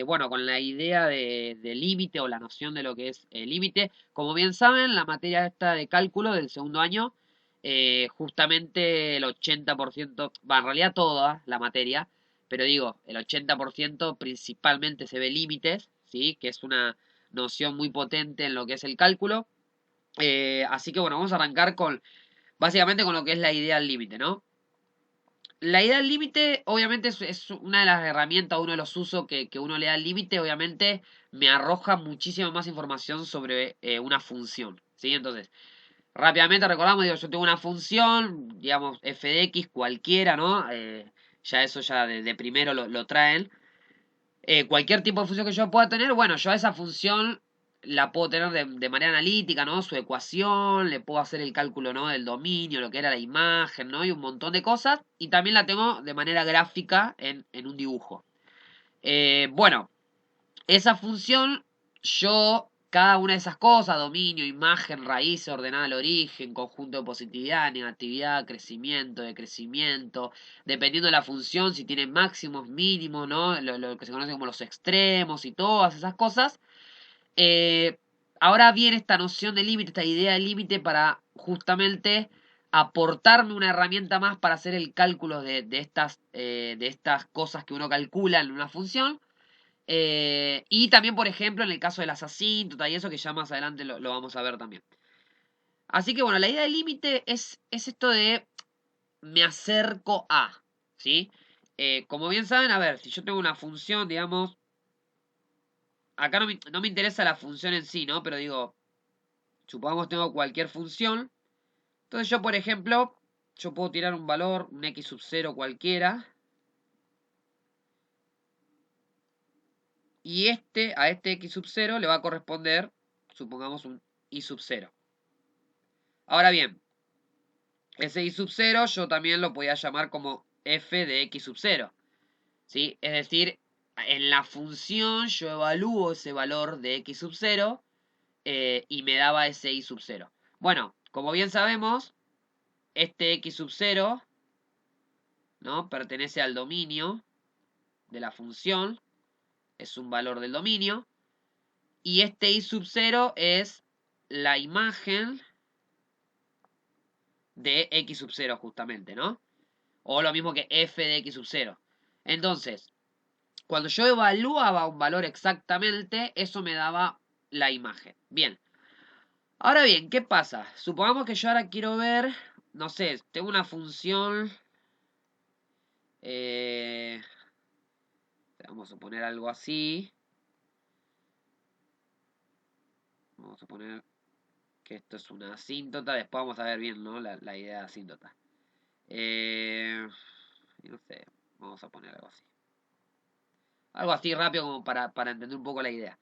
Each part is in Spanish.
bueno, con la idea de límite o la noción de lo que es el límite. Como bien saben, la materia esta de cálculo del segundo año, justamente el 80%, va, en realidad toda la materia, pero digo, el 80% principalmente se ve límites, ¿sí? Que es una noción muy potente en lo que es el cálculo. Así que bueno, vamos a arrancar con, básicamente con lo que es la idea del límite, ¿no? La idea del límite, obviamente, es una de las herramientas, uno de los usos que uno le da al límite, obviamente, me arroja muchísima más información sobre una función, ¿sí? Entonces, rápidamente recordamos, digo, yo tengo una función, digamos, f de x cualquiera, ¿no? Ya eso ya de primero lo traen. Cualquier tipo de función que yo pueda tener, bueno, yo a esa función la puedo tener de manera analítica, ¿no? Su ecuación, le puedo hacer el cálculo, ¿no? Del dominio, lo que era la imagen, ¿no? Y un montón de cosas. Y también la tengo de manera gráfica en un dibujo. Bueno, esa función, yo, cada una de esas cosas, dominio, imagen, raíz ordenada al origen, conjunto de positividad, negatividad, crecimiento, decrecimiento, dependiendo de la función, si tiene máximos, mínimos, ¿no? Lo que se conoce como los extremos y todas esas cosas. Eh, Ahora viene esta noción de límite, esta idea de límite para justamente aportarme una herramienta más para hacer el cálculo de estas cosas que uno calcula en una función y también, por ejemplo, en el caso de las asíntotas y eso, que ya más adelante lo vamos a ver también. Así que bueno, la idea del límite es esto de me acerco a, ¿sí? Como bien saben, a ver, si yo tengo una función, digamos, acá no me interesa la función en sí, ¿no? Pero digo, supongamos que tengo cualquier función. Entonces yo, por ejemplo, yo puedo tirar un valor, un x sub 0 cualquiera. Y a este x sub 0 le va a corresponder, supongamos, un y sub 0. Ahora bien, ese y sub 0 yo también lo podía llamar como f de x sub 0. ¿Sí? Es decir, en la función yo evalúo ese valor de x sub 0 y me daba ese y sub 0. Bueno, como bien sabemos, este x sub 0, ¿no? Pertenece al dominio de la función, es un valor del dominio, y este y sub 0 es la imagen de x sub 0 justamente, ¿no? O lo mismo que f de x sub 0. Entonces, cuando yo evaluaba un valor exactamente, eso me daba la imagen. Bien. Ahora bien, ¿qué pasa? Supongamos que yo ahora quiero ver, no sé, tengo una función, eh, vamos a poner algo así. Vamos a poner que esto es una asíntota, después vamos a ver bien, ¿no? La idea de asíntota. No sé, vamos a poner algo así. Algo así rápido como para entender un poco la idea.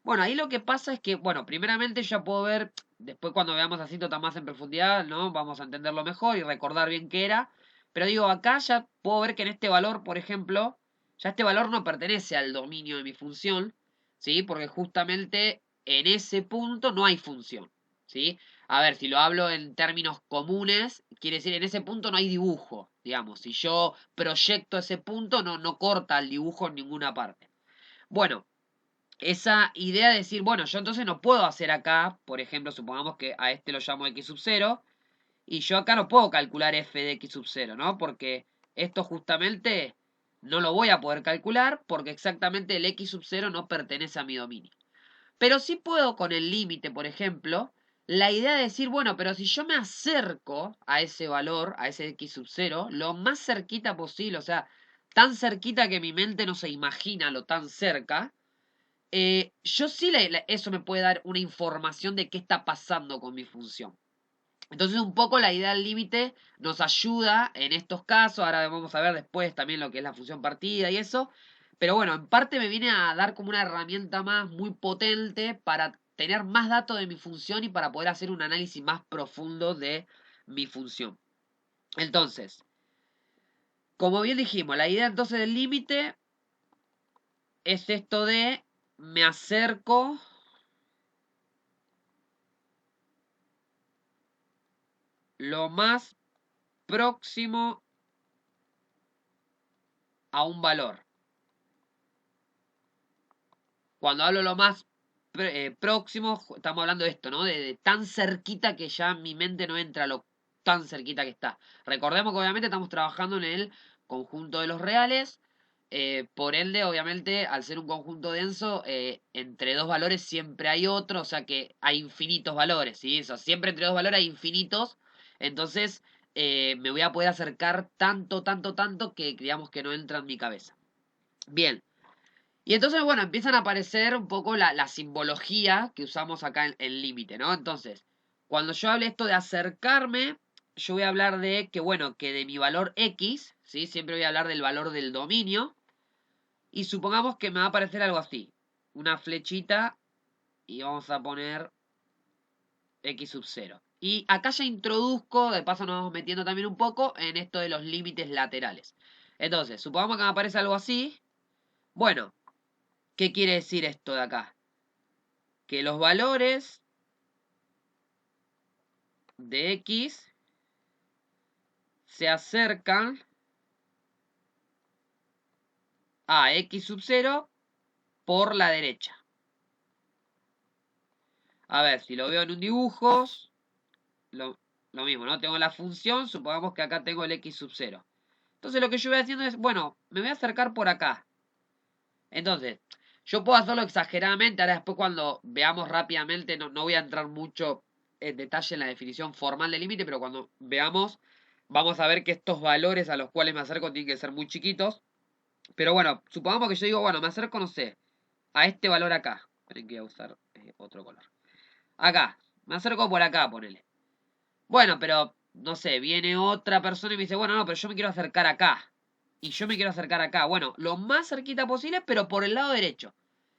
Bueno, ahí lo que pasa es que, bueno, primeramente ya puedo ver, después cuando veamos asíntota más en profundidad, ¿no? Vamos a entenderlo mejor y recordar bien qué era. Pero digo, acá ya puedo ver que en este valor, por ejemplo, ya este valor no pertenece al dominio de mi función, ¿sí? Porque justamente en ese punto no hay función, ¿sí? A ver, si lo hablo en términos comunes, quiere decir en ese punto no hay dibujo, digamos. Si yo proyecto ese punto, no corta el dibujo en ninguna parte. Bueno, esa idea de decir, bueno, yo entonces no puedo hacer acá, por ejemplo, supongamos que a este lo llamo x sub 0, y yo acá no puedo calcular f de x sub 0, ¿no? Porque esto justamente no lo voy a poder calcular porque exactamente el x sub 0 no pertenece a mi dominio. Pero sí puedo con el límite, por ejemplo, la idea de decir, bueno, pero si yo me acerco a ese valor, a ese x sub 0, lo más cerquita posible, o sea, tan cerquita que mi mente no se imagina lo tan cerca, yo sí eso me puede dar una información de qué está pasando con mi función. Entonces un poco la idea del límite nos ayuda en estos casos, ahora vamos a ver después también lo que es la función partida y eso, pero bueno, en parte me viene a dar como una herramienta más muy potente para tener más datos de mi función y para poder hacer un análisis más profundo de mi función. Entonces, como bien dijimos, la idea entonces del límite es esto de me acerco lo más próximo a un valor. Cuando hablo lo más próximo, estamos hablando de esto, ¿no? De tan cerquita que ya mi mente no entra a lo tan cerquita que está. Recordemos que obviamente estamos trabajando en el conjunto de los reales. Por ende, obviamente, al ser un conjunto denso, entre dos valores siempre hay otro, o sea que hay infinitos valores, ¿sí? O sea, siempre entre dos valores hay infinitos. Entonces, me voy a poder acercar tanto, tanto, tanto que digamos que no entra en mi cabeza. Bien. Y entonces, bueno, empiezan a aparecer un poco la simbología que usamos acá en límite, ¿no? Entonces, cuando yo hable esto de acercarme, yo voy a hablar de que, bueno, que de mi valor X, ¿sí? Siempre voy a hablar del valor del dominio. Y supongamos que me va a aparecer algo así. Una flechita y vamos a poner X sub 0. Y acá ya introduzco, de paso nos vamos metiendo también un poco en esto de los límites laterales. Entonces, supongamos que me aparece algo así. Bueno, ¿qué quiere decir esto de acá? Que los valores de X se acercan a X sub 0 por la derecha. A ver, si lo veo en un dibujo, lo mismo, ¿no? Tengo la función, supongamos que acá tengo el X sub 0. Entonces lo que yo voy haciendo es, bueno, me voy a acercar por acá. Entonces, yo puedo hacerlo exageradamente, ahora después cuando veamos rápidamente, no voy a entrar mucho en detalle en la definición formal del límite, pero cuando veamos, vamos a ver que estos valores a los cuales me acerco tienen que ser muy chiquitos. Pero bueno, supongamos que yo digo, bueno, me acerco, no sé, a este valor acá. Esperen que voy a usar otro color. Acá, me acerco por acá, ponele. Bueno, pero, no sé, viene otra persona y me dice, bueno, no, pero yo me quiero acercar acá. Y yo me quiero acercar acá. Bueno, lo más cerquita posible, pero por el lado derecho.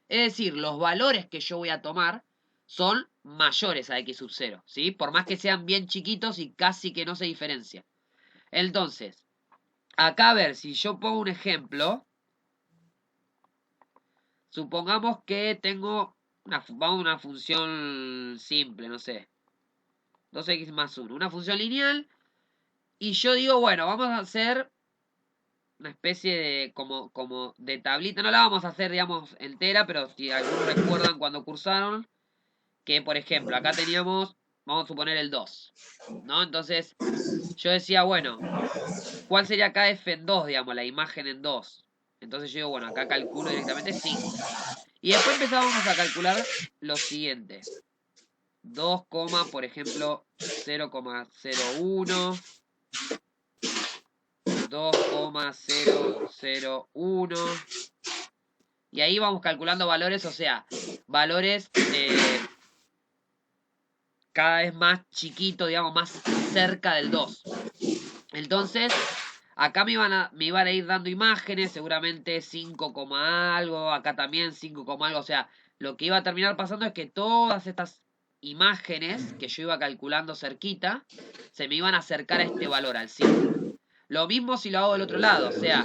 Es decir, los valores que yo voy a tomar son mayores a X sub 0, ¿sí? Por más que sean bien chiquitos y casi que no se diferencian. Entonces, acá a ver, si yo pongo un ejemplo, supongamos que tengo vamos a una función simple, no sé, 2x más 1, una función lineal, y yo digo, bueno, vamos a hacer una especie de como de tablita, no la vamos a hacer, digamos, entera, pero si algunos recuerdan cuando cursaron, que por ejemplo, acá teníamos, vamos a suponer el 2, ¿no? Entonces, yo decía, bueno, ¿cuál sería acá f en 2, digamos, la imagen en 2? Entonces yo digo, bueno, acá calculo directamente 5. Y después empezábamos a calcular lo siguiente. 2, por ejemplo, 0,01, 2,001. Y ahí vamos calculando valores, o sea, valores cada vez más chiquitos, digamos, más cerca del 2. Entonces, acá me iban a ir dando imágenes, seguramente 5, algo, acá también 5, algo. O sea, lo que iba a terminar pasando es que todas estas imágenes que yo iba calculando cerquita, se me iban a acercar a este valor, al 5. Lo mismo si lo hago del otro lado, o sea,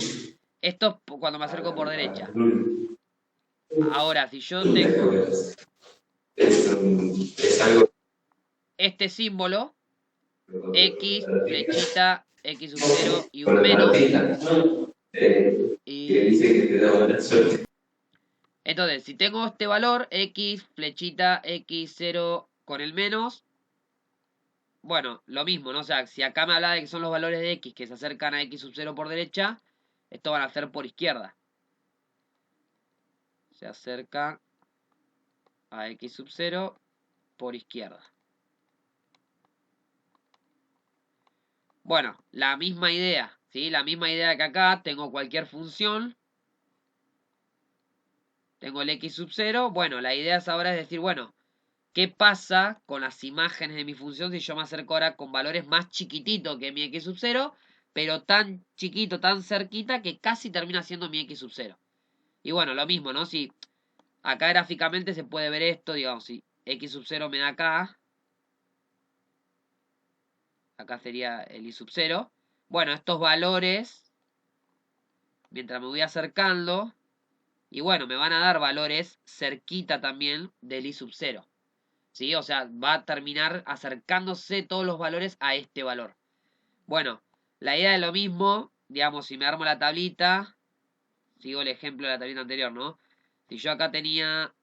esto es cuando me acerco por derecha. Ahora, si yo tengo este símbolo, X, flechita, X sub 0 y un menos. Entonces, si tengo este valor, X, flechita, X0 con el menos, bueno, lo mismo, ¿no? O sea, si acá me habla de que son los valores de X que se acercan a X sub 0 por derecha, esto van a ser por izquierda. Se acerca a X sub 0 por izquierda. Bueno, la misma idea, ¿sí? La misma idea que acá, tengo cualquier función. Tengo el X sub 0. Bueno, la idea ahora es decir, bueno, ¿qué pasa con las imágenes de mi función si yo me acerco ahora con valores más chiquititos que mi X sub 0, pero tan chiquito, tan cerquita que casi termina siendo mi X sub 0? Y bueno, lo mismo, ¿no? Si acá gráficamente se puede ver esto, digamos, si X sub 0 me da acá sería el Y sub 0. Bueno, estos valores, mientras me voy acercando, y bueno, me van a dar valores cerquita también del Y sub 0. ¿Sí? O sea, va a terminar acercándose todos los valores a este valor. Bueno, la idea es lo mismo, digamos, si me armo la tablita, sigo el ejemplo de la tablita anterior, ¿no? Si yo acá tenía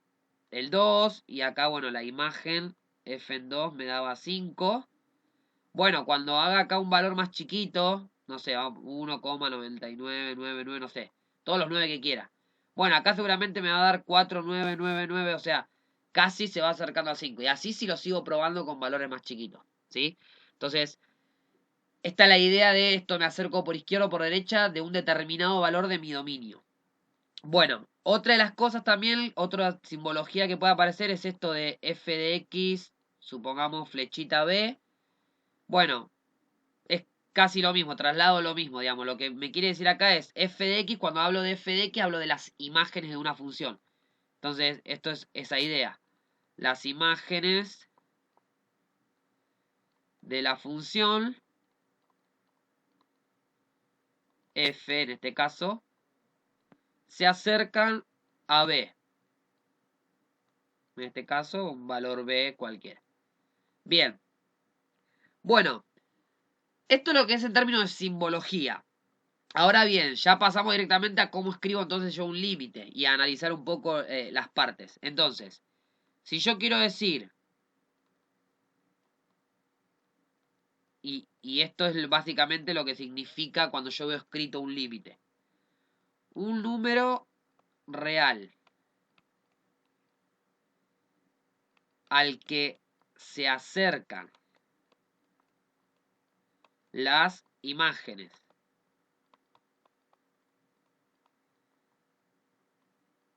el 2 y acá, bueno, la imagen f en 2 me daba 5. Bueno, cuando haga acá un valor más chiquito, no sé, 1,9999, no sé, todos los 9 que quiera. Bueno, acá seguramente me va a dar 4999, o sea, casi se va acercando a 5. Y así si lo sigo probando con valores más chiquitos, ¿sí? Entonces, esta es la idea de esto, me acerco por izquierda o por derecha de un determinado valor de mi dominio. Bueno, otra de las cosas también, otra simbología que puede aparecer es esto de f de x, supongamos flechita b. Bueno, es casi lo mismo, traslado lo mismo, digamos. Lo que me quiere decir acá es f de x, cuando hablo de f de x hablo de las imágenes de una función. Entonces, esto es esa idea. Las imágenes de la función f, en este caso, se acercan a b. En este caso, un valor b cualquiera. Bien. Bueno, esto es lo que es en términos de simbología. Ahora bien, ya pasamos directamente a cómo escribo entonces yo un límite y a analizar un poco las partes. Entonces, si yo quiero decir, y esto es básicamente lo que significa cuando yo veo escrito un límite, un número real al que se acercan las imágenes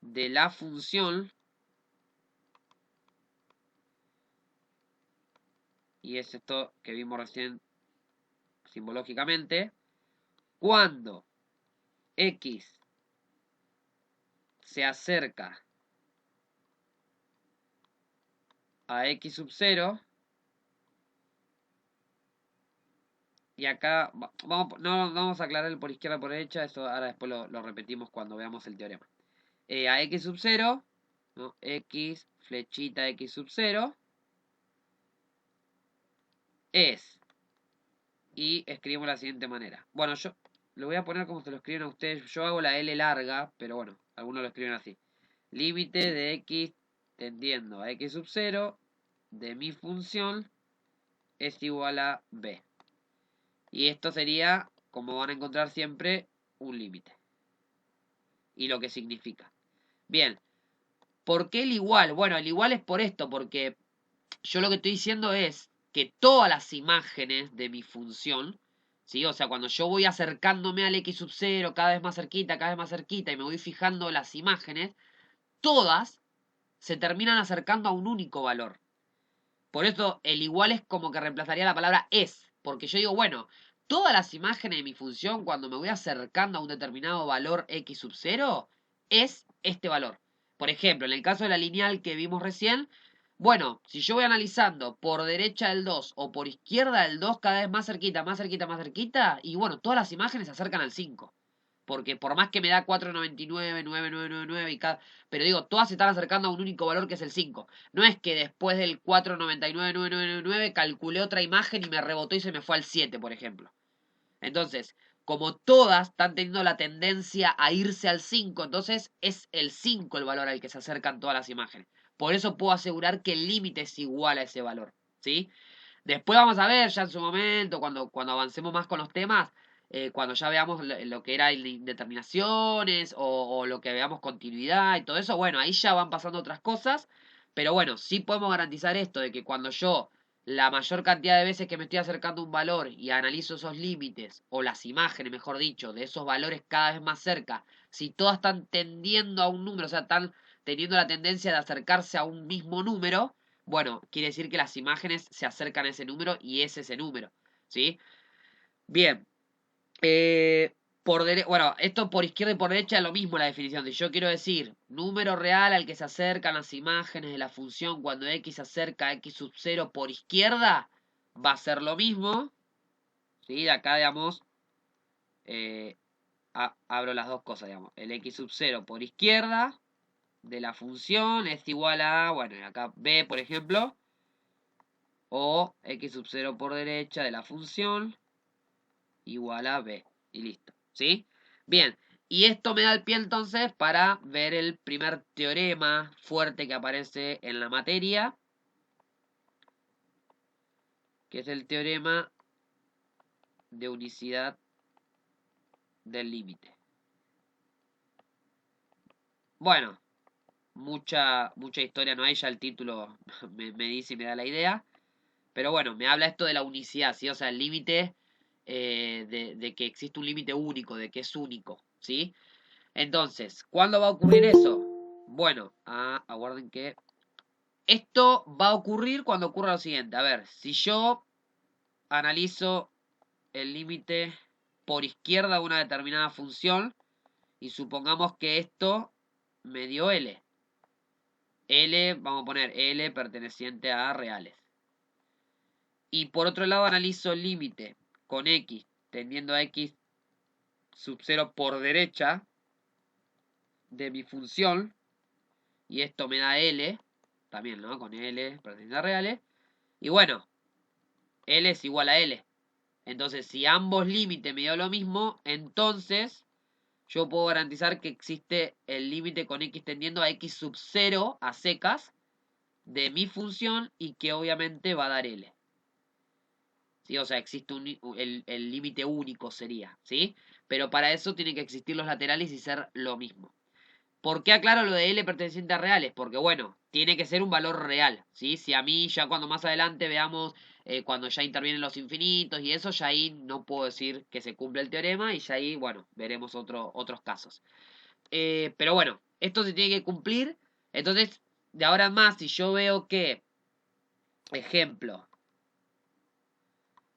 de la función, y es esto que vimos recién simbológicamente, cuando x se acerca a x sub 0, y acá no vamos a aclarar el por izquierda y por derecha, eso ahora después lo repetimos cuando veamos el teorema. A x sub 0, ¿no? X flechita x sub 0 es, y escribimos de la siguiente manera. Bueno, yo lo voy a poner como se lo escriben a ustedes. Yo hago la L larga, pero bueno, algunos lo escriben así. Límite de x tendiendo a x sub 0 de mi función es igual a b. Y esto sería, como van a encontrar siempre, un límite. Y lo que significa. Bien, ¿por qué el igual? Bueno, el igual es por esto, porque yo lo que estoy diciendo es que todas las imágenes de mi función, ¿sí? O sea, cuando yo voy acercándome al x sub 0, cada vez más cerquita, y me voy fijando las imágenes, todas se terminan acercando a un único valor. Por eso el igual es como que reemplazaría la palabra es, porque yo digo, bueno, todas las imágenes de mi función, cuando me voy acercando a un determinado valor x sub 0, es este valor. Por ejemplo, en el caso de la lineal que vimos recién, bueno, si yo voy analizando por derecha del 2 o por izquierda del 2 cada vez más cerquita, más cerquita, más cerquita, y bueno, todas las imágenes se acercan al 5. Porque por más que me da 4,99, 9,999 y cada... Pero digo, todas se están acercando a un único valor que es el 5. No es que después del 4,99,999 calculé otra imagen y me rebotó y se me fue al 7, por ejemplo. Entonces, como todas están teniendo la tendencia a irse al 5, entonces es el 5 el valor al que se acercan todas las imágenes. Por eso puedo asegurar que el límite es igual a ese valor, ¿sí? Después vamos a ver ya en su momento, cuando avancemos más con los temas, cuando ya veamos lo que era indeterminaciones o lo que veamos continuidad y todo eso, bueno, ahí ya van pasando otras cosas, pero bueno, sí podemos garantizar esto, de que cuando yo la mayor cantidad de veces que me estoy acercando a un valor y analizo esos límites, o las imágenes, mejor dicho, de esos valores cada vez más cerca, si todas están tendiendo a un número, o sea, están teniendo la tendencia de acercarse a un mismo número, bueno, quiere decir que las imágenes se acercan a ese número y es ese número, ¿sí? Bien. Bueno, esto por izquierda y por derecha es lo mismo la definición. Si yo quiero decir número real al que se acercan las imágenes de la función cuando x se acerca a x sub 0 por izquierda, va a ser lo mismo. ¿Sí? De acá, digamos, eh, abro las dos cosas, digamos. El x sub 0 por izquierda de la función es igual a, bueno, acá b, por ejemplo, o x sub 0 por derecha de la función igual a b. Y listo. ¿Sí? Bien. Y esto me da el pie entonces para ver el primer teorema fuerte que aparece en la materia, que es el teorema de unicidad del límite. Bueno, mucha historia no hay, ya el título me dice y me da la idea. Pero bueno, me habla esto de la unicidad, ¿sí? O sea, el límite, de que existe un límite único, de que es único, ¿sí? Entonces, ¿cuándo va a ocurrir eso? Bueno, aguarden que... Esto va a ocurrir cuando ocurra lo siguiente. A ver, si yo analizo el límite por izquierda de una determinada función y supongamos que esto me dio L. L, vamos a poner L perteneciente a reales. Y por otro lado analizo el límite con X tendiendo a X sub 0 por derecha de mi función. Y esto me da L. También, ¿no? Con L perteneciente a reales. Y bueno, L es igual a L. Entonces, si ambos límites me dio lo mismo, entonces yo puedo garantizar que existe el límite con X tendiendo a X sub 0 a secas de mi función y que obviamente va a dar L. ¿Sí? O sea, existe el límite único sería, ¿sí? Pero para eso tienen que existir los laterales y ser lo mismo. ¿Por qué aclaro lo de L perteneciente a reales? Porque bueno, tiene que ser un valor real, ¿sí? Si a mí ya cuando más adelante veamos, cuando ya intervienen los infinitos y eso, ya ahí no puedo decir que se cumple el teorema y ya ahí, bueno, veremos otros casos. Pero bueno, esto se tiene que cumplir. Entonces, de ahora en más, si yo veo que, ejemplo,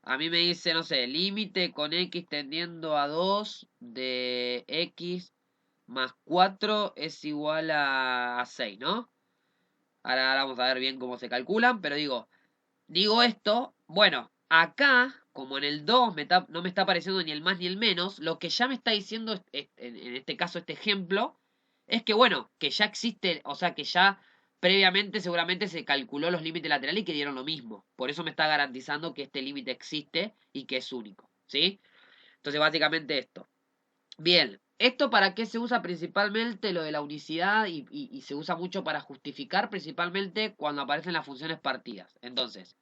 a mí me dice, no sé, límite con x tendiendo a 2 de x más 4 es igual a 6, ¿no? Ahora vamos a ver bien cómo se calculan, pero digo esto, bueno, acá, como en el 2 no me está apareciendo ni el más ni el menos, lo que ya me está diciendo, en este caso, este ejemplo, es que, bueno, que ya existe, o sea, que ya previamente seguramente se calculó los límites laterales y que dieron lo mismo. Por eso me está garantizando que este límite existe y que es único, ¿sí? Entonces, básicamente esto. Bien, ¿esto para qué se usa principalmente lo de la unicidad y se usa mucho para justificar principalmente cuando aparecen las funciones partidas? Entonces,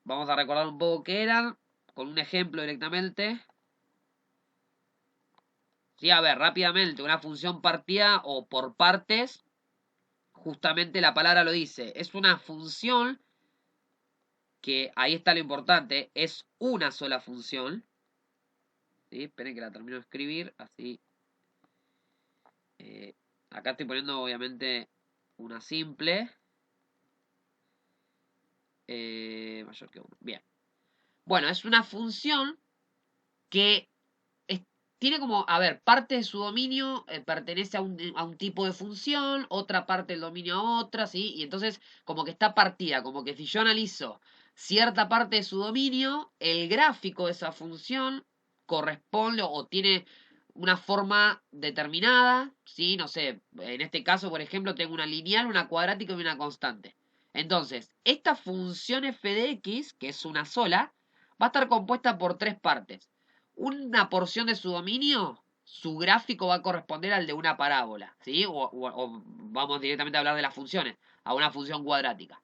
vamos a recordar un poco qué eran, con un ejemplo directamente. Sí, a ver, rápidamente, una función partida o por partes, justamente la palabra lo dice, es una función que, ahí está lo importante, es una sola función. ¿Sí? Esperen que la termino de escribir, así. Acá estoy poniendo obviamente una simple. Mayor que 1. Bien. Bueno, es una función que tiene como, a ver, parte de su dominio pertenece a un tipo de función, otra parte del dominio a otra, ¿sí? Y entonces como que está partida, como que si yo analizo cierta parte de su dominio, el gráfico de esa función corresponde o tiene una forma determinada, ¿sí? No sé, en este caso, por ejemplo, tengo una lineal, una cuadrática y una constante. Entonces, esta función f de x, que es una sola, va a estar compuesta por tres partes. Una porción de su dominio, su gráfico va a corresponder al de una parábola, ¿sí? O vamos directamente a hablar de las funciones, a una función cuadrática.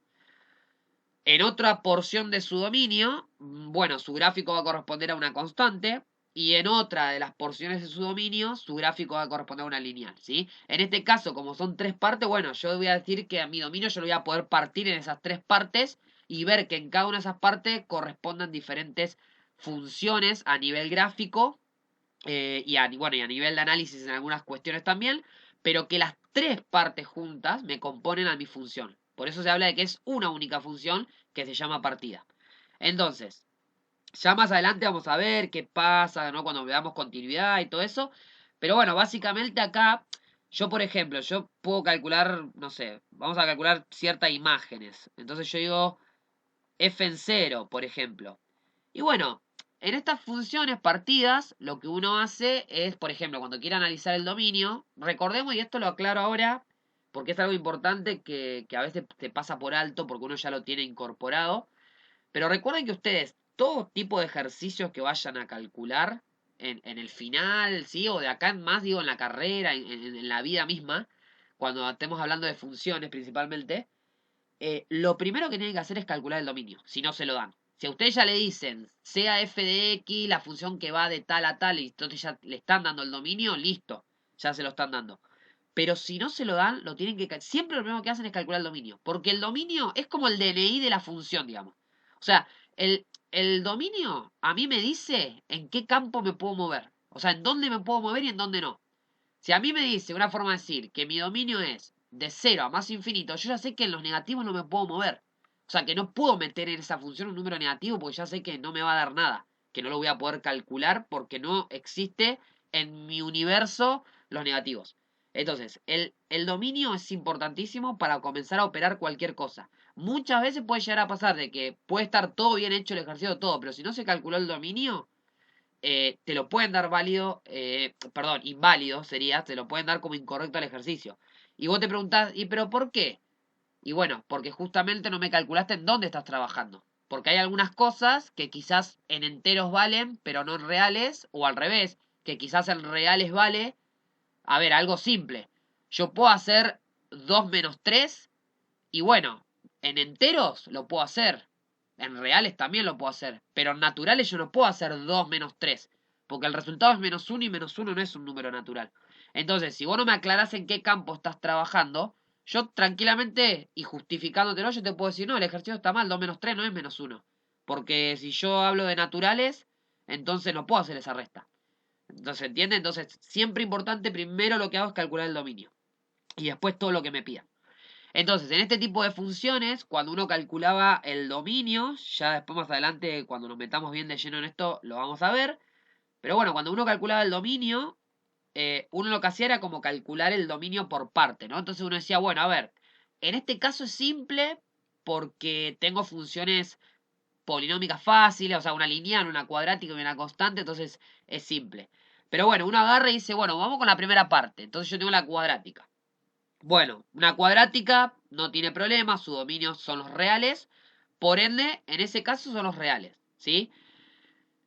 En otra porción de su dominio, bueno, su gráfico va a corresponder a una constante. Y en otra de las porciones de su dominio, su gráfico va a corresponder a una lineal, ¿sí? En este caso, como son tres partes, bueno, yo voy a decir que a mi dominio yo lo voy a poder partir en esas tres partes y ver que en cada una de esas partes correspondan diferentes funciones a nivel gráfico, bueno, y a nivel de análisis en algunas cuestiones también, pero que las tres partes juntas me componen a mi función. Por eso se habla de que es una única función que se llama partida. Entonces, ya más adelante vamos a ver qué pasa, ¿no? Cuando veamos continuidad y todo eso. Pero bueno, básicamente acá, yo por ejemplo, yo puedo calcular, no sé, vamos a calcular ciertas imágenes. Entonces yo digo f en 0, por ejemplo. Y bueno, en estas funciones partidas, lo que uno hace es, por ejemplo, cuando quiere analizar el dominio, recordemos, y esto lo aclaro ahora, porque es algo importante que a veces te pasa por alto porque uno ya lo tiene incorporado. Pero recuerden que ustedes, todo tipo de ejercicios que vayan a calcular, en el final, ¿sí? O de acá en más, digo, en la carrera, en la vida misma, cuando estemos hablando de funciones principalmente, lo primero que tienen que hacer es calcular el dominio, si no se lo dan. Si a ustedes ya le dicen, sea f de x, la función que va de tal a tal, y entonces ya le están dando el dominio, listo, ya se lo están dando. Pero si no se lo dan, lo tienen que... Siempre lo primero que hacen es calcular el dominio. Porque el dominio es como el DNI de la función, digamos. O sea, el dominio a mí me dice en qué campo me puedo mover. O sea, en dónde me puedo mover y en dónde no. Si a mí me dice una forma de decir que mi dominio es de 0 a más infinito, yo ya sé que en los negativos no me puedo mover. O sea, que no puedo meter en esa función un número negativo porque ya sé que no me va a dar nada. Que no lo voy a poder calcular porque no existe en mi universo los negativos. Entonces, el dominio es importantísimo para comenzar a operar cualquier cosa. Muchas veces puede llegar a pasar de que puede estar todo bien hecho el ejercicio, todo, pero si no se calculó el dominio, te lo pueden dar válido, perdón, inválido sería, te lo pueden dar como incorrecto al ejercicio. Y vos te preguntás, ¿y pero por qué? Y bueno, porque justamente no me calculaste en dónde estás trabajando. Porque hay algunas cosas que quizás en enteros valen, pero no en reales, o al revés, que quizás en reales vale. A ver, algo simple. Yo puedo hacer 2 menos 3 y bueno, en enteros lo puedo hacer. En reales también lo puedo hacer. Pero en naturales yo no puedo hacer 2 menos 3. Porque el resultado es menos 1 y menos 1 no es un número natural. Entonces, si vos no me aclarás en qué campo estás trabajando, yo tranquilamente y justificándotelo, yo te puedo decir, no, el ejercicio está mal, 2 menos 3 no es menos 1. Porque si yo hablo de naturales, entonces no puedo hacer esa resta. Entonces, ¿entiende? Entonces, siempre importante, primero lo que hago es calcular el dominio. Y después todo lo que me pida. Entonces, en este tipo de funciones, cuando uno calculaba el dominio, ya después más adelante, cuando nos metamos bien de lleno en esto, lo vamos a ver. Pero bueno, cuando uno calculaba el dominio, uno lo que hacía era como calcular el dominio por parte, ¿no? Entonces uno decía, bueno, a ver, en este caso es simple porque tengo funciones polinómicas fáciles, o sea, una lineal, una cuadrática y una constante, entonces es simple. Pero bueno, uno agarra y dice, bueno, vamos con la primera parte. Entonces yo tengo la cuadrática. Bueno, una cuadrática no tiene problema, su dominio son los reales, por ende, en ese caso son los reales, ¿sí?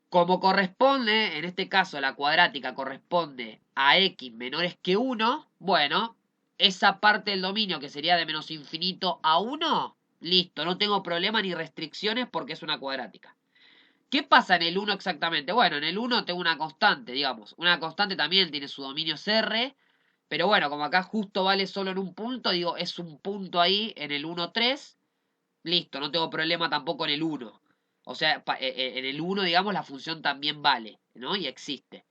Como corresponde, en este caso la cuadrática corresponde a x menores que 1, bueno, esa parte del dominio que sería de menos infinito a 1, listo, no tengo problema ni restricciones porque es una cuadrática. ¿Qué pasa en el 1 exactamente? Bueno, en el 1 tengo una constante, digamos. Una constante también tiene su dominio R, pero bueno, como acá justo vale solo en un punto, digo, es un punto ahí en el 1, 3. Listo, no tengo problema tampoco en el 1. O sea, en el 1, digamos, la función también vale, ¿no? Y existe.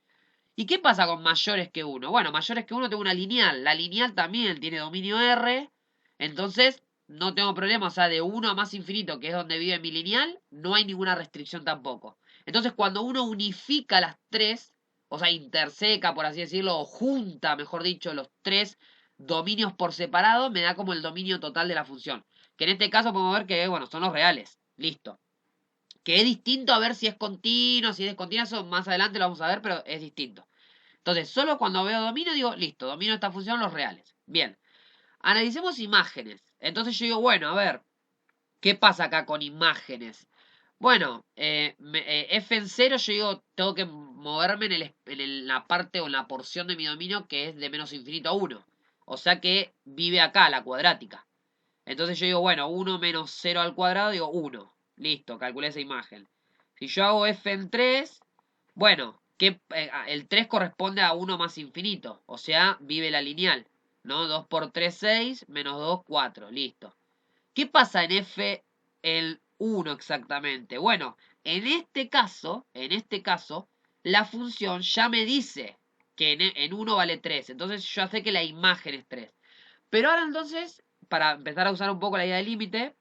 ¿Y qué pasa con mayores que 1? Bueno, mayores que 1 tengo una lineal. La lineal también tiene dominio R. Entonces, no tengo problema. O sea, de 1 a más infinito, que es donde vive mi lineal, no hay ninguna restricción tampoco. Entonces, cuando uno unifica las tres, o sea, interseca, por así decirlo, o junta, mejor dicho, los tres dominios por separado, me da como el dominio total de la función. Que en este caso podemos ver que, bueno, son los reales. Listo. Que es distinto a ver si es continuo, si es descontinuo, eso más adelante lo vamos a ver, pero es distinto. Entonces, solo cuando veo dominio digo, listo, domino esta función los reales. Bien, analicemos imágenes. Entonces yo digo, bueno, a ver, ¿qué pasa acá con imágenes? Bueno, f en 0 yo digo, tengo que moverme en la parte o en la porción de mi dominio que es de menos infinito a 1. O sea que vive acá la cuadrática. Entonces yo digo, bueno, 1 menos 0 al cuadrado, digo 1. Listo, calculé esa imagen. Si yo hago f en 3, bueno, el 3 corresponde a 1 más infinito. O sea, vive la lineal. ¿No? 2 por 3, 6, menos 2, 4. Listo. ¿Qué pasa en f el 1 exactamente? Bueno, en este caso, la función ya me dice que en 1 vale 3. Entonces yo ya sé que la imagen es 3. Pero ahora entonces, para empezar a usar un poco la idea de límite,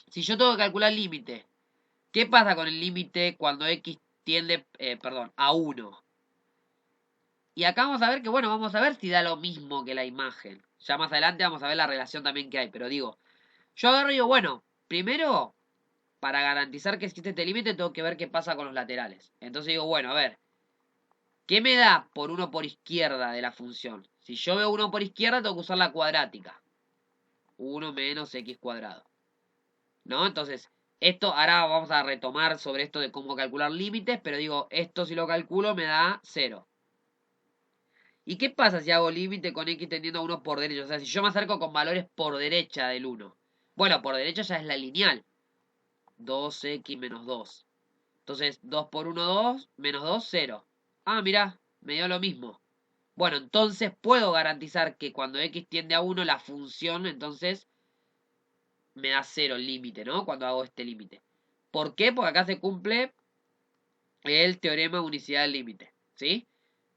si yo tengo que calcular el límite, ¿qué pasa con el límite cuando x tiende, a 1? Y acá vamos a ver que, bueno, vamos a ver si da lo mismo que la imagen. Ya más adelante vamos a ver la relación también que hay, pero digo, yo agarro y digo, bueno, primero, para garantizar que existe este límite, tengo que ver qué pasa con los laterales. Entonces digo, bueno, a ver, ¿qué me da por 1 por izquierda de la función? Si yo veo 1 por izquierda, tengo que usar la cuadrática. 1 menos x cuadrado. ¿No? Entonces, Esto, ahora vamos a retomar sobre esto de cómo calcular límites, pero digo, esto si lo calculo me da 0. ¿Y qué pasa si hago límite con x tendiendo a 1 por derecha? O sea, si yo me acerco con valores por derecha del 1. Bueno, por derecha ya es la lineal. 2x menos 2. Entonces, 2 por 1, 2, menos 2, 0. Ah, mirá, me dio lo mismo. Bueno, entonces puedo garantizar que cuando x tiende a 1, la función, entonces, me da 0 el límite, ¿no? Cuando hago este límite. ¿Por qué? Porque acá se cumple el teorema de unicidad del límite, ¿sí?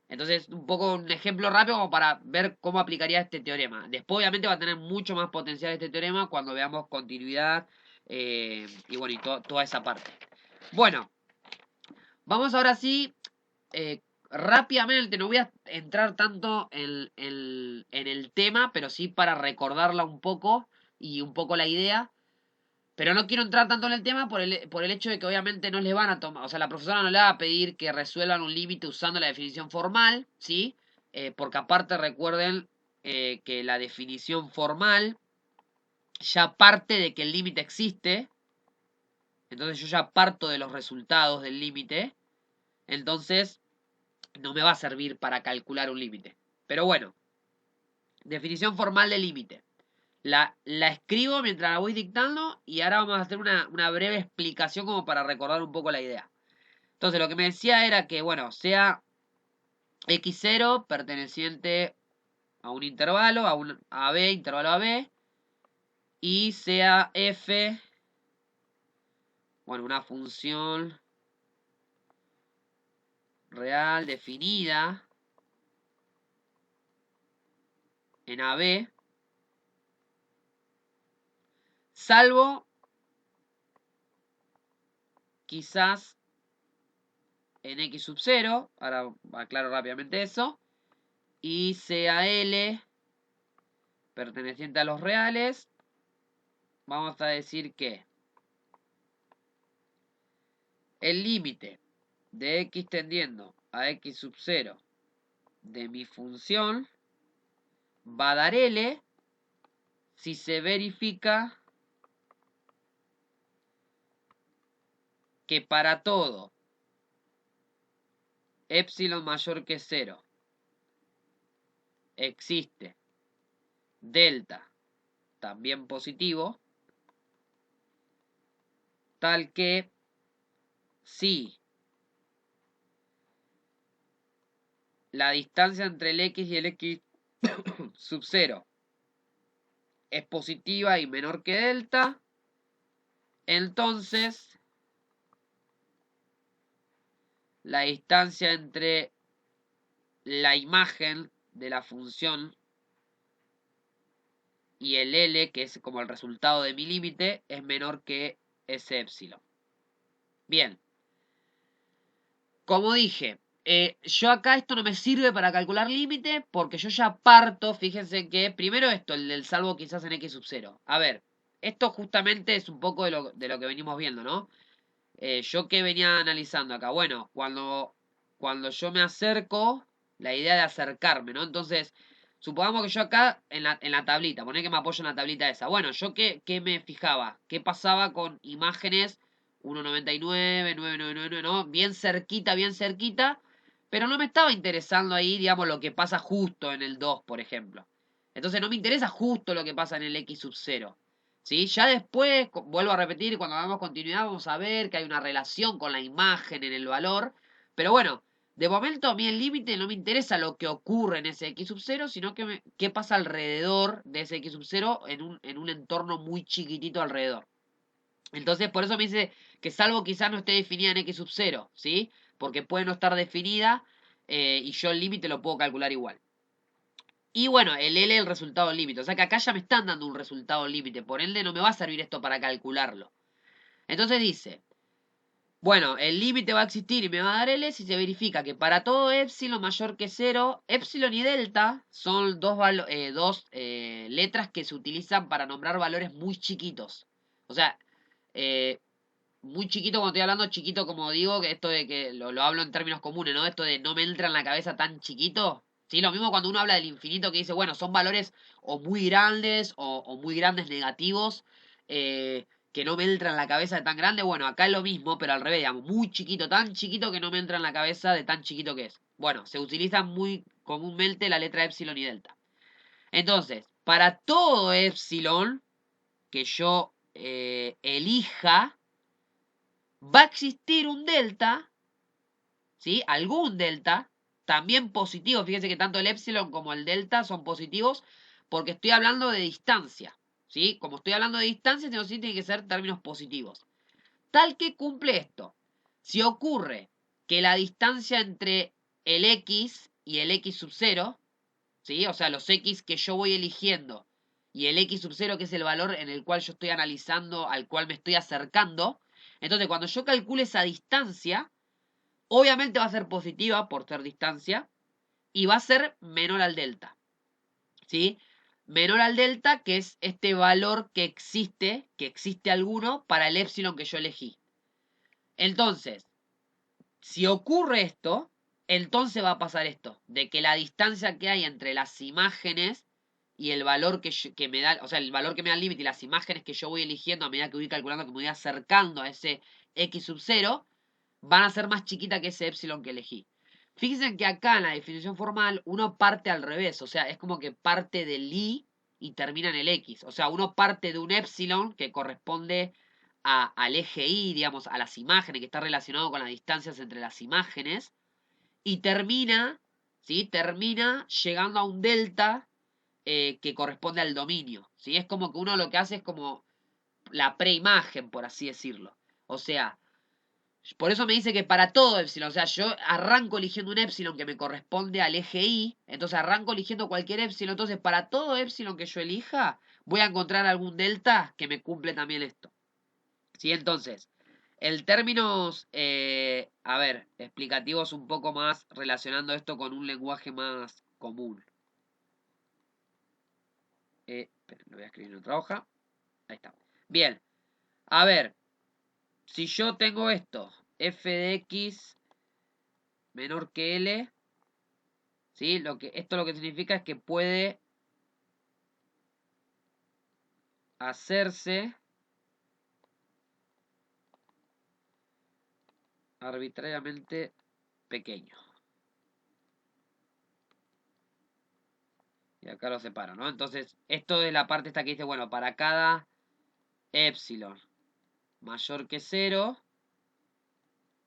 Entonces, un poco un ejemplo rápido como para ver cómo aplicaría este teorema. Después, obviamente, va a tener mucho más potencial este teorema cuando veamos continuidad y bueno, y toda esa parte. Bueno, vamos ahora sí, rápidamente, no voy a entrar tanto en el tema, pero sí para recordarla un poco y un poco la idea. Pero no quiero entrar tanto en el tema por el hecho de que obviamente no les van a tomar, o sea, la profesora no le va a pedir que resuelvan un límite usando la definición formal, ¿sí? Porque aparte recuerden que la definición formal ya parte de que el límite existe, entonces yo ya parto de los resultados del límite, entonces no me va a servir para calcular un límite. Pero bueno, definición formal del límite. La escribo mientras la voy dictando y ahora vamos a hacer una breve explicación como para recordar un poco la idea. Entonces lo que me decía era que, bueno, sea x0 perteneciente a un intervalo, a un AB, intervalo AB, y sea f, bueno, una función real definida en AB, salvo quizás en x sub 0, ahora aclaro rápidamente eso, y sea L perteneciente a los reales, vamos a decir que el límite de x tendiendo a x sub 0 de mi función va a dar L si se verifica que para todo epsilon mayor que 0 existe delta también positivo, tal que si la distancia entre el x y el x sub 0 es positiva y menor que delta, entonces la distancia entre la imagen de la función y el L, que es como el resultado de mi límite, es menor que ese epsilon. Bien, como dije, yo acá esto no me sirve para calcular límite porque yo ya parto, fíjense que primero esto, el del salvo quizás en x sub 0. A ver, esto justamente es un poco de lo que venimos viendo, ¿no? Yo que venía analizando acá, bueno, cuando yo me acerco, la idea de acercarme, ¿no? Entonces, supongamos que yo acá en la tablita, poné que me apoyo en la tablita esa. Bueno, yo qué me fijaba, qué pasaba con imágenes 1,99, 9,999, ¿no? Bien cerquita, pero no me estaba interesando ahí, digamos, lo que pasa justo en el 2, por ejemplo. Entonces no me interesa justo lo que pasa en el x sub 0. ¿Sí? Ya después, vuelvo a repetir, cuando hagamos continuidad vamos a ver que hay una relación con la imagen en el valor. Pero bueno, de momento a mí el límite no me interesa lo que ocurre en ese x sub 0, sino qué pasa alrededor de ese x sub 0 en un entorno muy chiquitito alrededor. Entonces, por eso me dice que salvo quizás no esté definida en x sub 0, ¿sí? Porque puede no estar definida y yo el límite lo puedo calcular igual. Y bueno, el L es el resultado límite. O sea que acá ya me están dando un resultado límite. Por ende no me va a servir esto para calcularlo. Entonces dice, bueno, el límite va a existir y me va a dar L si se verifica que para todo epsilon mayor que 0, epsilon y delta son dos letras que se utilizan para nombrar valores muy chiquitos. O sea, eh, muy chiquito cuando estoy hablando, chiquito como digo, que esto de que lo hablo en términos comunes, ¿no? Esto de no me entra en la cabeza tan chiquito. Sí, lo mismo cuando uno habla del infinito que dice, bueno, son valores o muy grandes o muy grandes negativos, que no me entra en la cabeza de tan grande. Bueno, acá es lo mismo, pero al revés, digamos, muy chiquito, tan chiquito que no me entra en la cabeza de tan chiquito que es. Bueno, se utiliza muy comúnmente la letra epsilon y delta. Entonces, para todo epsilon que yo elija, va a existir un delta, ¿sí? Algún delta, también positivo. Fíjense que tanto el epsilon como el delta son positivos porque estoy hablando de distancia, ¿sí? Como estoy hablando de distancia, sí tienen que ser términos positivos. Tal que cumple esto. Si ocurre que la distancia entre el x y el x sub 0, ¿sí? O sea, los x que yo voy eligiendo y el x sub 0, que es el valor en el cual yo estoy analizando, al cual me estoy acercando. Entonces, cuando yo calcule esa distancia, obviamente va a ser positiva por ser distancia y va a ser menor al delta, ¿sí? Menor al delta, que es este valor que existe alguno para el epsilon que yo elegí. Entonces, si ocurre esto, entonces va a pasar esto, de que la distancia que hay entre las imágenes y el valor que me da, o sea, el valor que me da el límite y las imágenes que yo voy eligiendo a medida que voy calculando, que me voy acercando a ese x sub 0, van a ser más chiquitas que ese epsilon que elegí. Fíjense que acá en la definición formal uno parte al revés, o sea, es como que parte del i y termina en el x. O sea, uno parte de un epsilon que corresponde al eje y, digamos, a las imágenes, que está relacionado con las distancias entre las imágenes, y termina, ¿sí? Termina llegando a un delta que corresponde al dominio, ¿sí? Es como que uno lo que hace es como la preimagen, por así decirlo. O sea, por eso me dice que para todo epsilon, o sea, yo arranco eligiendo un epsilon que me corresponde al eje y, entonces arranco eligiendo cualquier epsilon, entonces para todo epsilon que yo elija, voy a encontrar algún delta que me cumple también esto. ¿Sí? Entonces, el términos, a ver, explicativos un poco más relacionando esto con un lenguaje más común. Lo voy a escribir en otra hoja. Ahí está. Bien, a ver, si yo tengo esto, f de x menor que L, ¿sí? Esto lo que significa es que puede hacerse arbitrariamente pequeño. Y acá lo separo, ¿no? Entonces, esto es la parte esta que dice, bueno, para cada epsilon mayor que 0,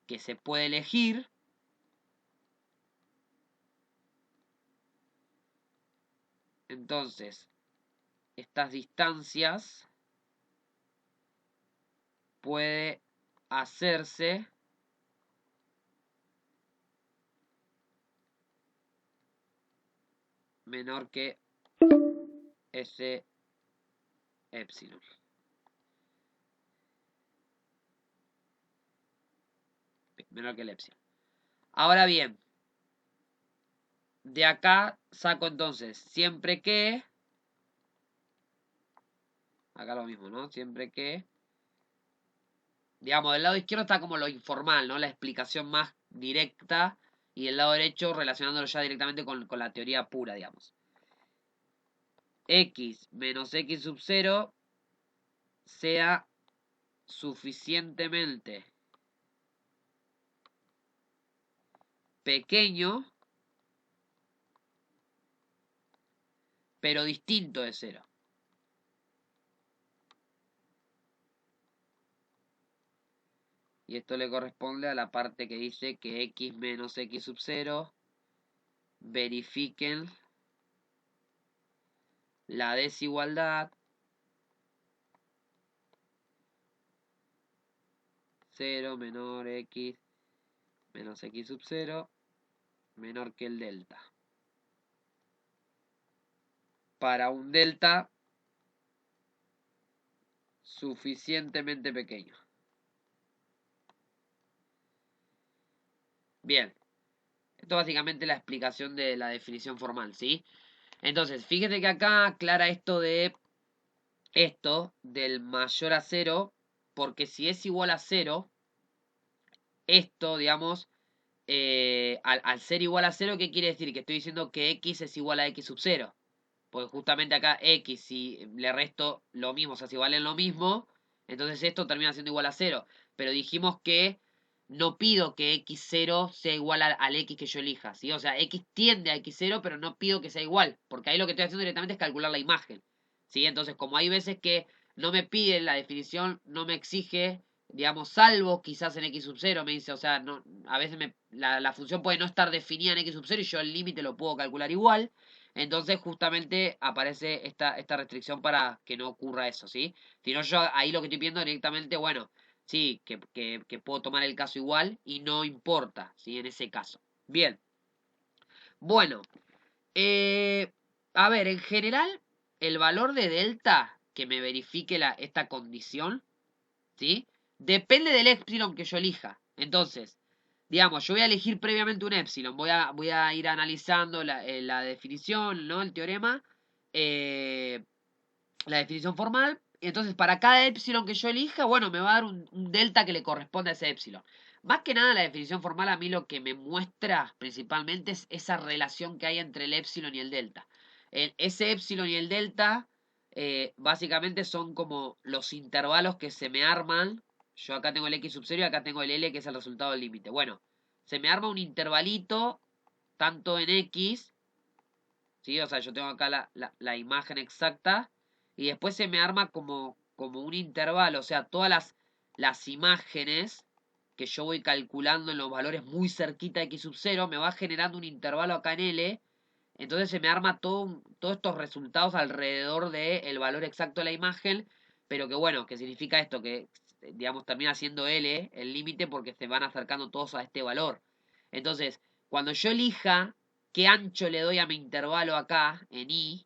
que se puede elegir, entonces, estas distancias puede hacerse menor que ese epsilon. Menor que el epsilon. Ahora bien, de acá saco entonces, siempre que, acá lo mismo, ¿no? Siempre que, digamos, del lado izquierdo está como lo informal, ¿no? La explicación más directa, y del lado derecho relacionándolo ya directamente con la teoría pura, digamos. X menos X sub 0 sea suficientemente pequeño, pero distinto de 0. Y esto le corresponde a la parte que dice que x menos x sub 0 verifiquen la desigualdad 0 menor x menos x sub 0 menor que el delta. Para un delta suficientemente pequeño. Bien. Esto es básicamente la explicación de la definición formal, ¿sí? Entonces, fíjate que acá aclara esto del mayor a 0, porque si es igual a 0, esto, digamos, al ser igual a 0, ¿qué quiere decir? Que estoy diciendo que x es igual a x sub 0. Porque justamente acá x, si le resto lo mismo, o sea, si valen lo mismo, Entonces esto termina siendo igual a 0. Pero dijimos que no pido que x0 sea igual al x que yo elija, ¿sí? O sea, x tiende a x0, pero no pido que sea igual, porque ahí lo que estoy haciendo directamente es calcular la imagen, ¿sí? Entonces, como hay veces que no me pide la definición, no me exige, digamos, salvo quizás en x sub 0, me dice, o sea, no, a veces la función puede no estar definida en x sub 0 y yo el límite lo puedo calcular igual. Entonces, justamente aparece esta restricción para que no ocurra eso, ¿sí? Si no, yo ahí lo que estoy pidiendo directamente, bueno, sí, que puedo tomar el caso igual y no importa, ¿sí? En ese caso. Bien. Bueno, eh, a ver, en general, el valor de delta que me verifique esta condición, ¿sí? Depende del epsilon que yo elija. Entonces, digamos, yo voy a elegir previamente un epsilon. Voy a ir analizando la definición, ¿no? El teorema. eh, la definición formal. Entonces, para cada epsilon que yo elija, bueno, me va a dar un delta que le corresponde a ese epsilon. Más que nada, la definición formal a mí lo que me muestra principalmente es esa relación que hay entre el epsilon y el delta. Ese epsilon y el delta, básicamente son como los intervalos que se me arman. Yo acá tengo el x sub 0 y acá tengo el L, que es el resultado del límite. Bueno, se me arma un intervalito, tanto en x, ¿sí? O sea, yo tengo acá la imagen exacta y después se me arma como un intervalo, o sea, todas las imágenes que yo voy calculando en los valores muy cerquita de x sub 0, me va generando un intervalo acá en L, entonces se me arma todos estos resultados alrededor del valor exacto de la imagen, pero que bueno, que significa esto, que digamos termina siendo L el límite porque se van acercando todos a este valor. Entonces, cuando yo elija qué ancho le doy a mi intervalo acá, en I,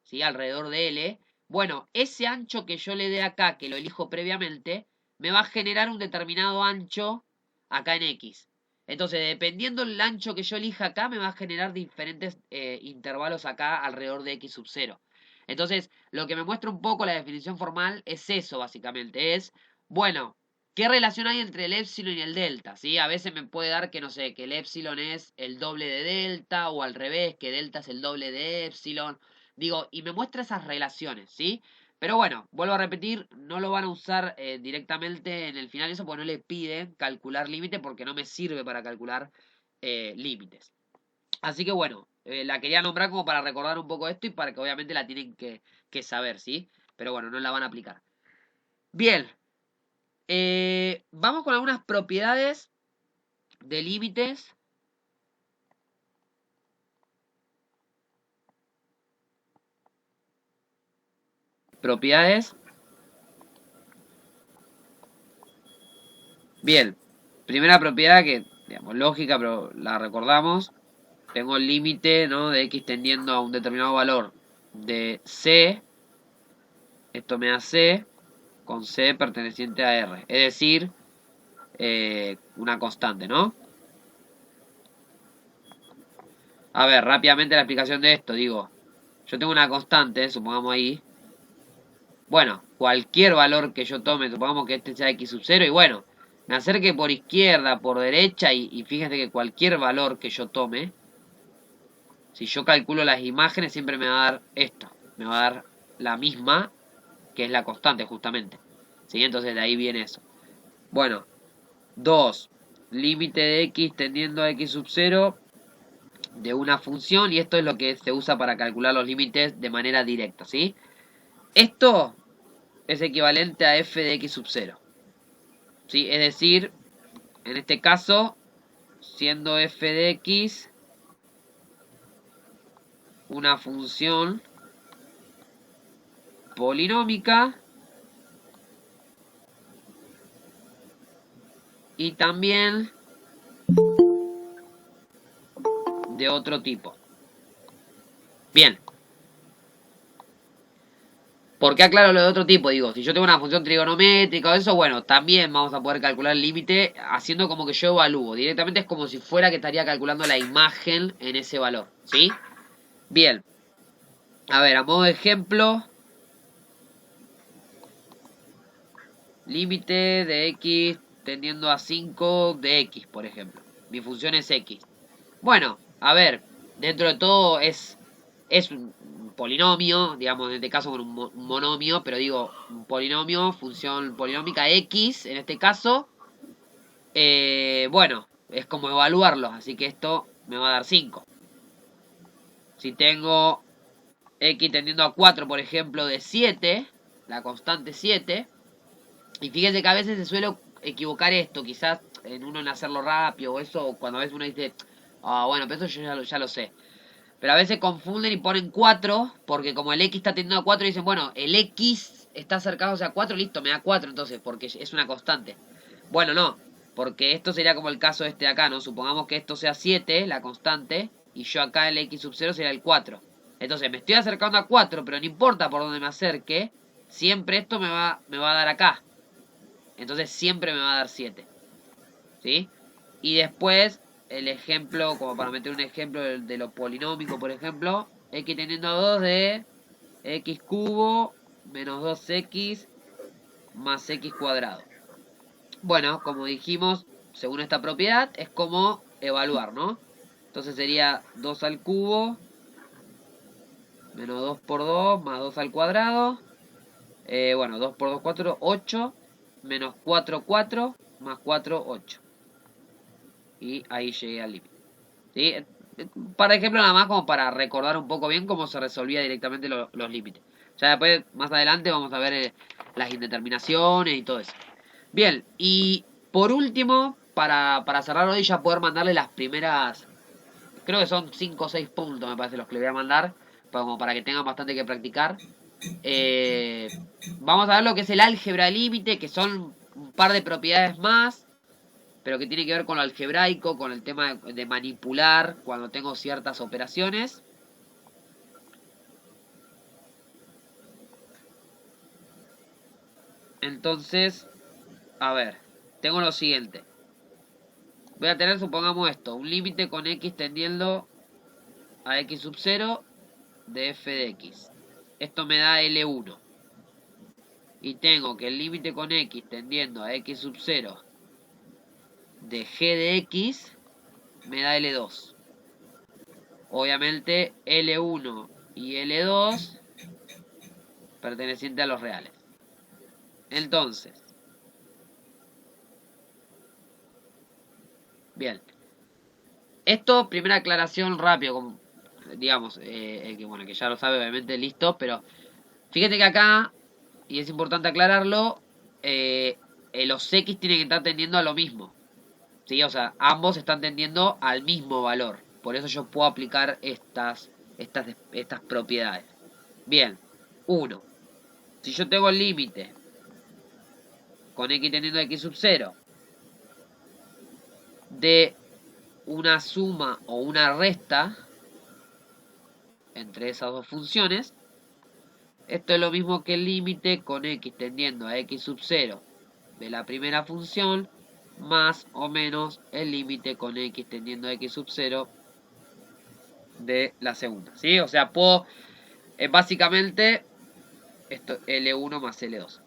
¿sí? Alrededor de L, bueno, ese ancho que yo le dé acá, que lo elijo previamente, me va a generar un determinado ancho acá en X. Entonces, dependiendo del ancho que yo elija acá, me va a generar diferentes intervalos acá alrededor de X sub 0. Entonces, lo que me muestra un poco la definición formal es eso, básicamente. Es, bueno, ¿qué relación hay entre el epsilon y el delta? ¿Sí? A veces me puede dar que, no sé, que el epsilon es el doble de delta, o al revés, que delta es el doble de epsilon. Digo, y me muestra esas relaciones, ¿sí? Pero bueno, vuelvo a repetir, no lo van a usar directamente en el final eso porque no le piden calcular límite porque no me sirve para calcular límites. Así que bueno, la quería nombrar como para recordar un poco esto y para que obviamente la tienen que saber, ¿sí? Pero bueno, no la van a aplicar. Bien, vamos con algunas propiedades de límites. Propiedades. Bien, primera propiedad que, digamos, lógica, pero la recordamos. Tengo el límite, ¿no? De x tendiendo a un determinado valor de c. Esto me da c con c perteneciente a r. Es decir, una constante, ¿no? A ver, rápidamente la explicación de esto. Digo, yo tengo una constante, supongamos ahí. Bueno, cualquier valor que yo tome, supongamos que este sea x sub 0. Y bueno, me acerque por izquierda, por derecha. Y fíjense que cualquier valor que yo tome, si yo calculo las imágenes, siempre me va a dar esto. Me va a dar la misma, que es la constante justamente. ¿Sí? Entonces de ahí viene eso. Bueno, 2. Límite de x tendiendo a x sub 0 de una función. Y esto es lo que se usa para calcular los límites de manera directa. ¿Sí? Esto es equivalente a f de x sub 0. ¿Sí? Es decir, en este caso, siendo f de x una función polinómica y también de otro tipo. Bien. ¿Por qué aclaro lo de otro tipo? Digo, si yo tengo una función trigonométrica o eso, bueno, también vamos a poder calcular el límite haciendo como que yo evalúo. Directamente es como si fuera que estaría calculando la imagen en ese valor. ¿Sí? Bien. A ver, a modo de ejemplo, límite de x tendiendo a 5 de x, por ejemplo. Mi función es x. Bueno, a ver, dentro de todo es polinomio, digamos en este caso con un monomio, pero digo un polinomio, función polinómica X en este caso, bueno, es como evaluarlo, así que esto me va a dar 5. Si tengo X tendiendo a 4, por ejemplo, de 7, la constante 7, y fíjense que a veces se suele equivocar esto, quizás en uno en hacerlo rápido o eso, o cuando a veces uno dice, ah, bueno, pero eso yo ya lo sé. Pero a veces confunden y ponen 4, porque como el X está tendiendo a 4, dicen, bueno, el X está acercándose a 4, listo, me da 4 entonces, porque es una constante. Bueno, no, porque esto sería como el caso este de acá, ¿no? Supongamos que esto sea 7, la constante, y yo acá el X sub 0 sería el 4. Entonces me estoy acercando a 4, pero no importa por dónde me acerque, siempre esto me va a dar acá. Entonces siempre me va a dar 7. ¿Sí? Y después el ejemplo, como para meter un ejemplo de lo polinómico, por ejemplo, x teniendo a 2 de x cubo menos 2x más x cuadrado. Bueno, como dijimos, según esta propiedad, es como evaluar, ¿no? Entonces sería 2 al cubo menos 2 por 2 más 2 al cuadrado. Bueno, 2 por 2, 4, 8 menos 4, 4 más 4, 8. Y ahí llegué al límite. ¿Sí? Para ejemplo, nada más como para recordar un poco bien cómo se resolvía directamente los límites. Ya después, más adelante, vamos a ver las indeterminaciones y todo eso. Bien, y por último, para cerrar hoy, ya poder mandarle las primeras, creo que son 5 o 6 puntos, me parece, los que le voy a mandar, como para que tengan bastante que practicar. Vamos a ver lo que es el álgebra límite, que son un par de propiedades más, pero que tiene que ver con lo algebraico, con el tema de manipular cuando tengo ciertas operaciones. Entonces, a ver, tengo lo siguiente. Voy a tener, supongamos esto, un límite con x tendiendo a x sub 0 de f de x. Esto me da L1. Y tengo que el límite con x tendiendo a x sub 0 de g de x me da L2. Obviamente L1 y L2 pertenecientes a los reales. Entonces, bien. Esto, primera aclaración rápido, como, digamos, que bueno, que ya lo sabe obviamente, listo, pero fíjate que acá, y es importante aclararlo, los X tienen que estar tendiendo a lo mismo. ¿Sí? O sea, ambos están tendiendo al mismo valor. Por eso yo puedo aplicar estas propiedades. Bien, 1. Si yo tengo el límite con x tendiendo a x sub 0 de una suma o una resta entre esas dos funciones, esto es lo mismo que el límite con x tendiendo a x sub 0 de la primera función más o menos el límite con x tendiendo a x sub 0 de la segunda, ¿sí? O sea, puedo básicamente esto L1 más L2,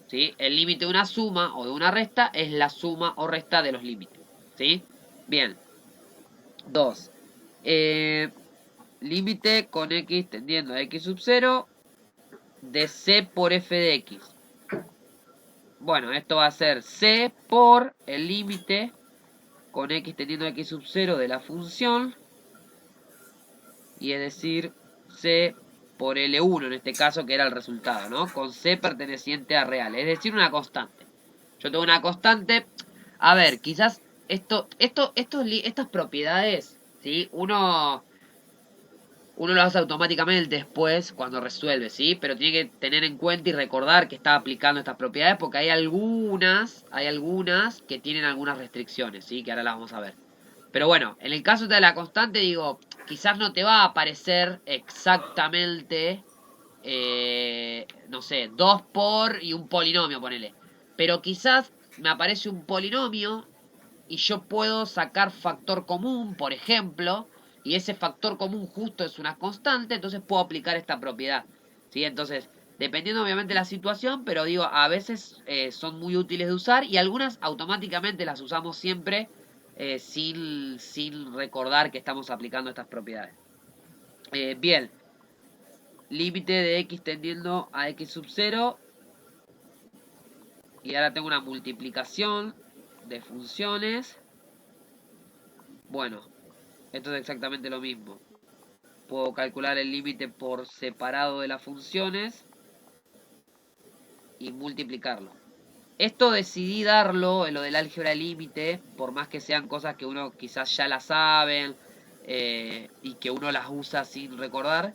¿sí? El límite de una suma o de una resta es la suma o resta de los límites, ¿sí? Bien. 2. Límite con x tendiendo a x sub 0 de c por f de x. Bueno, esto va a ser c por el límite con x tendiendo a x sub 0 de la función. Y es decir, c por L1 en este caso, que era el resultado, ¿no? Con c perteneciente a real, es decir, una constante. Yo tengo una constante. A ver, quizás estas propiedades, ¿sí? Uno lo hace automáticamente después cuando resuelve, ¿sí? Pero tiene que tener en cuenta y recordar que está aplicando estas propiedades porque hay algunas que tienen algunas restricciones, ¿sí? Que ahora las vamos a ver. Pero bueno, en el caso de la constante, digo, quizás no te va a aparecer exactamente, no sé, 2 por y un polinomio, ponele. Pero quizás me aparece un polinomio y yo puedo sacar factor común, por ejemplo, y ese factor común justo es una constante, entonces puedo aplicar esta propiedad. ¿Sí? Entonces, dependiendo obviamente de la situación, pero digo, a veces son muy útiles de usar y algunas automáticamente las usamos siempre sin recordar que estamos aplicando estas propiedades. Bien, límite de x tendiendo a x sub 0. Y ahora tengo una multiplicación de funciones. Bueno, esto es exactamente lo mismo. Puedo calcular el límite por separado de las funciones y multiplicarlo. Esto decidí darlo en lo del álgebra límite, por más que sean cosas que uno quizás ya las saben y que uno las usa sin recordar,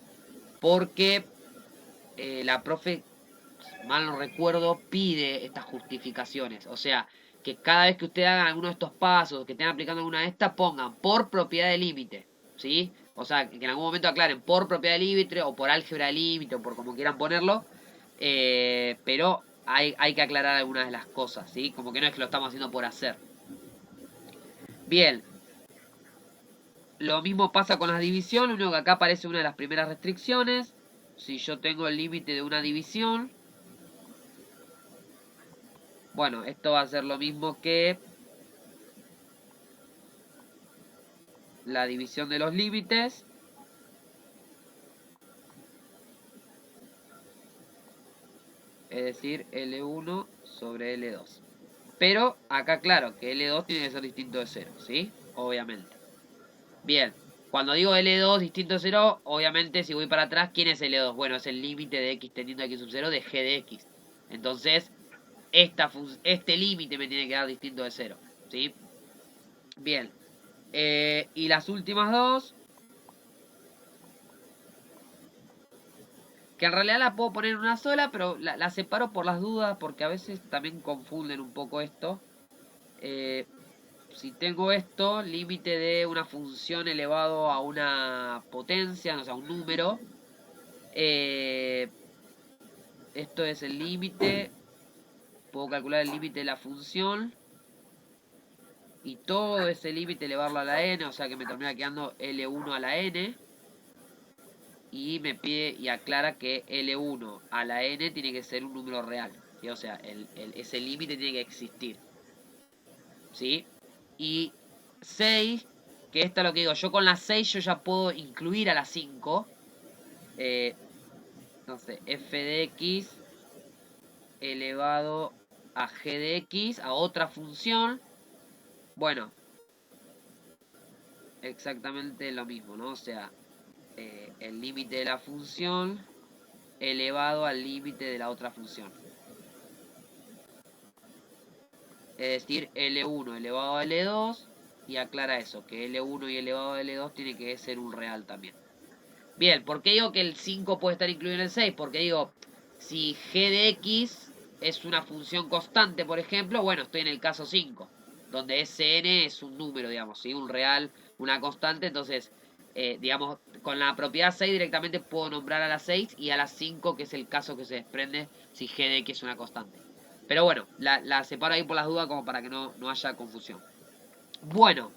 porque la profe, mal no recuerdo, pide estas justificaciones. O sea, que cada vez que ustedes hagan alguno de estos pasos, que estén aplicando alguna de estas, pongan por propiedad de límite, ¿sí? O sea, que en algún momento aclaren por propiedad de límite o por álgebra de límite o por como quieran ponerlo, pero hay que aclarar algunas de las cosas, ¿sí? Como que no es que lo estamos haciendo por hacer. Bien. Lo mismo pasa con las divisiones, lo único que acá aparece una de las primeras restricciones. Si yo tengo el límite de una división, bueno, esto va a ser lo mismo que la división de los límites. Es decir, L1 sobre L2. Pero acá claro que L2 tiene que ser distinto de 0, ¿sí? Obviamente. Bien, cuando digo L2 distinto de 0, obviamente si voy para atrás, ¿quién es L2? Bueno, es el límite de x teniendo a x sub 0 de g de x. Entonces, este límite me tiene que dar distinto de 0, ¿sí? Bien. Y las últimas dos, que en realidad la puedo poner en una sola, pero la separo por las dudas, porque a veces también confunden un poco esto. Si tengo esto, límite de una función elevado a una potencia, o sea, un número. Esto es el límite. Puedo calcular el límite de la función. Y todo ese límite elevarlo a la n, o sea que me termina quedando L1 a la n. Y me pide y aclara que L1 a la n tiene que ser un número real. ¿Sí? O sea, ese límite tiene que existir. ¿Sí? Y 6, que esta es lo que digo, yo con la 6 yo ya puedo incluir a la 5. No sé, f de x elevado a g de x, a otra función. Bueno, exactamente lo mismo, ¿no? O sea, el límite de la función elevado al límite de la otra función. Es decir, L1 elevado a L2, y aclara eso, que L1 y elevado a L2 tiene que ser un real también. Bien, ¿por qué digo que el 5 puede estar incluido en el 6? Porque digo, si g de x es una función constante, por ejemplo, bueno, estoy en el caso 5, donde Sn es un número, digamos, ¿sí? Un real, una constante, entonces, digamos, con la propiedad 6 directamente puedo nombrar a la 6 y a la 5, que es el caso que se desprende si g de x es una constante. Pero bueno, la separo ahí por las dudas como para que no haya confusión. Bueno,